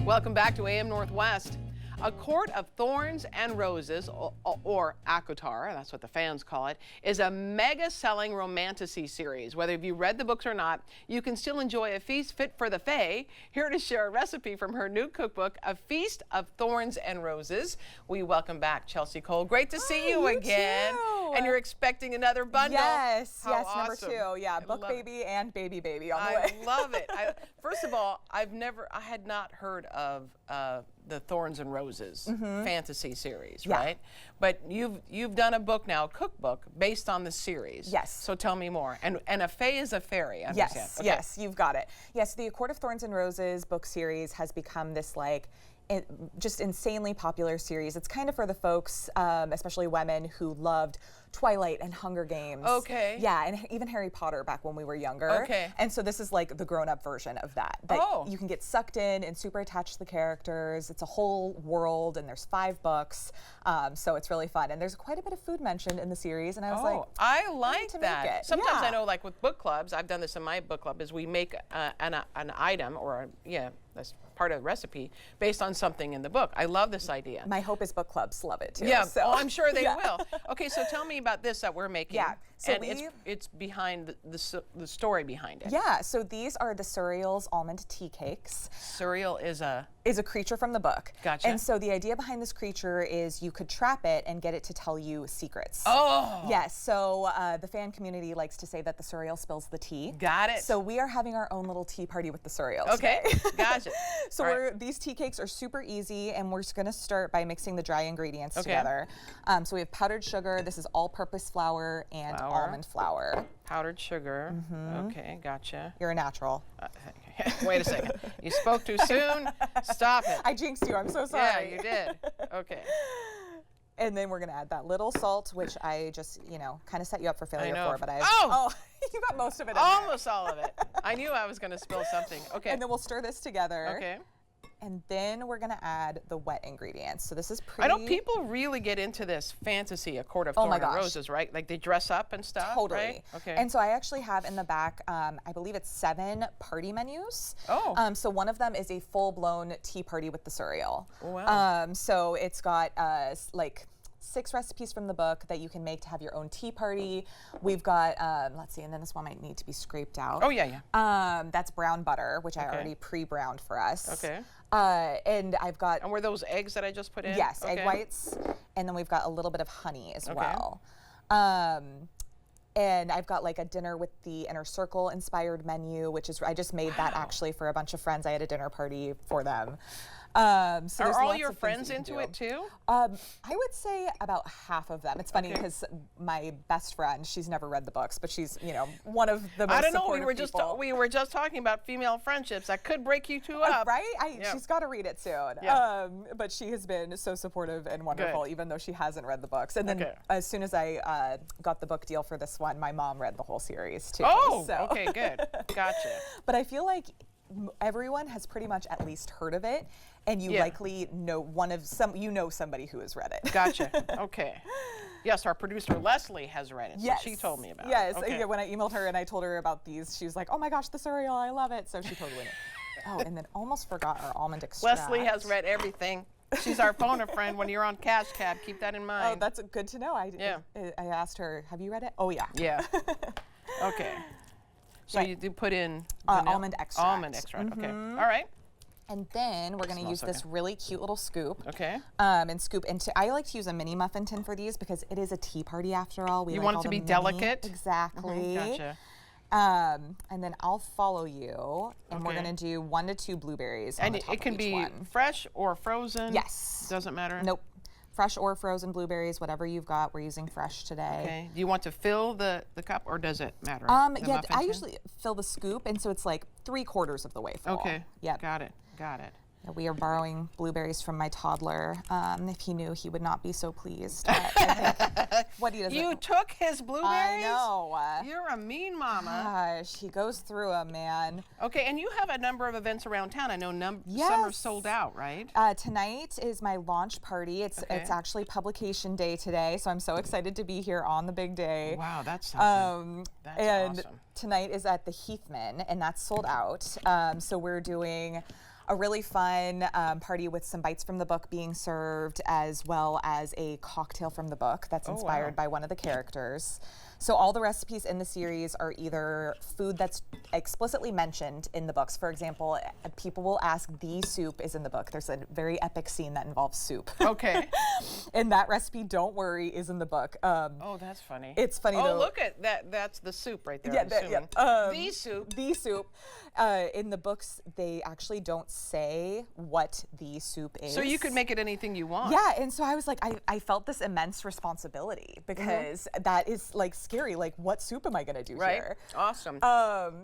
Welcome back to AM Northwest. A Court of Thorns and Roses, or ACOTAR, that's what the fans call it, is a mega-selling romantasy series. Whether you read the books or not, you can still enjoy a feast fit for the fae. Here to share a recipe from her new cookbook, A Feast of Thorns and Roses. We welcome back Chelsea Cole. Great to see you again. Too. And you're expecting another bundle. Yes, How yes, awesome. number 2. Yeah, book baby and baby baby on the way. I love it. First of all, I had not heard of the Thorns and Roses fantasy series, right? But you've done a book now, a cookbook, based on the series. Yes. So tell me more. And a fae is a fairy, I understand. Yes, Okay. yes, you've got it. Yes, the A Court of Thorns and Roses book series has become this just insanely popular series. It's kind of for the folks, especially women, who loved Twilight and Hunger Games. Okay. Yeah, and even Harry Potter back when we were younger. Okay. And so this is like the grown-up version of that. You can get sucked in and super attached to the characters. It's a whole world, and there's 5 books, so it's really fun. And there's quite a bit of food mentioned in the series, and I was like, I like that. Sometimes Yeah. I know, like with book clubs, I've done this in my book club, is we make an item, or that's part of the recipe, based on something in the book. I love this idea. My hope is book clubs love it too. Yeah, so. I'm sure they will. Okay, so tell me about this that we're making. Yeah, so and it's behind the story behind it. Yeah, so these are the Suriel's almond tea cakes. Suriel is a creature from the book. Gotcha. And so the idea behind this creature is you could trap it and get it to tell you secrets. Oh! Yes, so the fan community likes to say that the Suriel spills the tea. Got it. So we are having our own little tea party with the Suriel Okay, today. gotcha. So these tea cakes are super easy, and we're just gonna start by mixing the dry ingredients together. So we have powdered sugar, this is all-purpose flour, and almond flour. Powdered sugar. Okay, gotcha. You're a natural. Wait a second. You spoke too soon. Stop it. I jinxed you, I'm so sorry. Yeah, you did. Okay. And then we're gonna add that little salt, which I just, kind of set you up for failure for, but you got most of it in Almost all of it. I knew I was gonna spill something. Okay. And then we'll stir this together. Okay. And then we're gonna add the wet ingredients. So this is pretty. I know people really get into this fantasy, A Court of Thorns and Roses, right? Like they dress up and stuff. Totally. Right? Okay. And so I actually have in the back, I believe it's 7 party menus. Oh. So one of them is a full-blown tea party with the Suriel. Wow. So it's got 6 recipes from the book that you can make to have your own tea party. We've got, let's see, and then this one might need to be scraped out. Oh, yeah. That's brown butter, which I already pre-browned for us. Okay. And I've got... And were those eggs that I just put in? Yes, egg whites. And then we've got a little bit of honey as well. And I've got like a dinner with the Inner Circle inspired menu, which is, I just made that actually for a bunch of friends. I had a dinner party for them. So are all your friends into it too? I would say about half of them. It's funny because my best friend, she's never read the books, but she's, one of the most I don't know. We were just talking about female friendships. That could break you two up, right? She's got to read it soon. Yeah. But she has been so supportive and wonderful, even though she hasn't read the books. And then as soon as I got the book deal for this one, my mom read the whole series too. Oh, so. Okay, good. Gotcha. But I feel like everyone has pretty much at least heard of it, and you likely know somebody who has read it. Gotcha. Okay. Yes, our producer Leslie has read it. So she told me about it. Yes. Yeah, when I emailed her and I told her about these, she was like, "Oh my gosh, the Suriel, I love it." So she totally knew. Oh, and then almost forgot our almond extract. Leslie has read everything. She's our phone a friend when you're on Cash Cab. Keep that in mind. Oh, that's good to know. I asked her, "Have you read it?" Oh yeah. Yeah. Okay. So you do put in almond extract. Almond extract. Okay. All right. And then we're going to use this really cute little scoop. Okay. And scoop into. I like to use a mini muffin tin for these because it is a tea party after all. You want it to be delicate. Exactly. Gotcha. And then I'll follow you, and we're going to do 1 to 2 blueberries. And on the top it can of each be one. fresh or frozen. Yes. Doesn't matter. Nope. Fresh or frozen blueberries, whatever you've got. We're using fresh today. Okay. Do you want to fill the cup, or does it matter? Yeah, I usually fill the scoop, and so it's like 3/4 of the way full. Okay. Yep. Got it. Got it. We are borrowing blueberries from my toddler. If he knew, he would not be so pleased. What he doesn't. You took his blueberries? I know. You're a mean mama. Gosh, he goes through them, man. Okay, and you have a number of events around town. I know some are sold out, right? Tonight is my launch party. It's actually publication day today, so I'm so excited to be here on the big day. Wow, that's something. That's awesome. Tonight is at the Heathman, and that's sold out. So we're doing a really fun party with some bites from the book being served, as well as a cocktail from the book that's inspired by one of the characters. So all the recipes in the series are either food that's explicitly mentioned in the books. For example, people will ask, the soup is in the book. There's a very epic scene that involves soup. Okay. And that recipe, don't worry, is in the book. Oh, that's funny. It's funny Oh, though. look at that. That's the soup right there. Yeah, I'm the assuming. The soup. The soup. In the books, they actually don't say what the soup is. So you could make it anything you want. Yeah, and so I was like, I felt this immense responsibility because that is like scary. Like, what soup am I gonna do here? Awesome.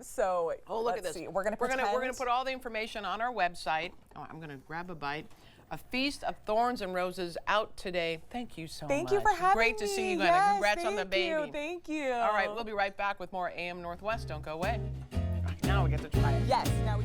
So oh, look at this. See. We're gonna put all the information on our website. Oh, I'm gonna grab a bite. A Feast of Thorns and Roses out today. Thank you so much. Thank you for having me. Great to see you, Glenna. Yes, Congrats on the baby. Thank you. All right, we'll be right back with more AM Northwest. Don't go away. All right, now we get to try it. Yes. Now